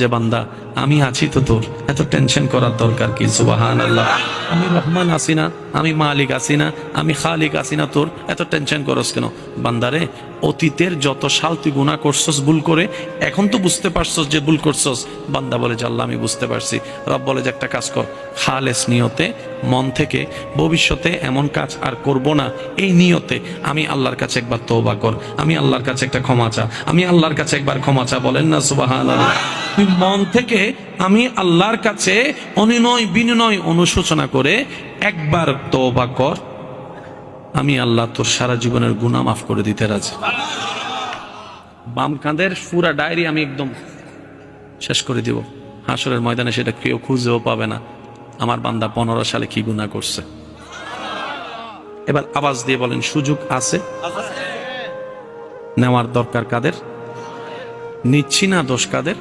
যে বান্দা আমি আছি তো, তোর এত টেনশন করার দরকার কি? সুবহানাল্লাহ। আমি রহমান আছি না, আমি মালিক আছি না, আমি খালিক আছি না, তোর এত টেনশন করস কেন? বান্দারে, অতীতের যত সাল তুই গুনাহ করছস ভুল করে, এখন তো বুঝতে পারছস যে ভুল করছস। বান্দা বলে যে আল্লাহ আমি বুঝতে পারছি। রব বলে যে একটা কাজ কর, খালেস নিয়তে মন থেকে ভবিষ্যতে এমন কাজ আর করব না, এই নিয়তে আমি আল্লাহর কাছে একবার তওবা কর, আমি আল্লাহর কাছে একটা ক্ষমা চা, আমি আল্লাহর কাছে একবার ক্ষমা চা। বলেন না সুবহানাল্লাহ। তুই মন থেকে আমি আল্লাহর কাছে অনুনয় বিনয় অনুশোচনা করে একবার তওবা কর, আমি আল্লাহ তোর সারা জীবনের গুনাহ মাফ করে দিতে রাজি। বাম কাঁধের পুরা ডায়েরি আমি একদম শেষ করে দিব। হাসরের ময়দানে সেটা কেউ খুঁজেও পাবে না আমার বান্দা 15 সালে কি গুনাহ করছে। এবার আওয়াজ দিয়ে বলেন, সুযোগ আছে? নেওয়ার দরকার কাদের? নিচ্ছি না, দোষ কাদের?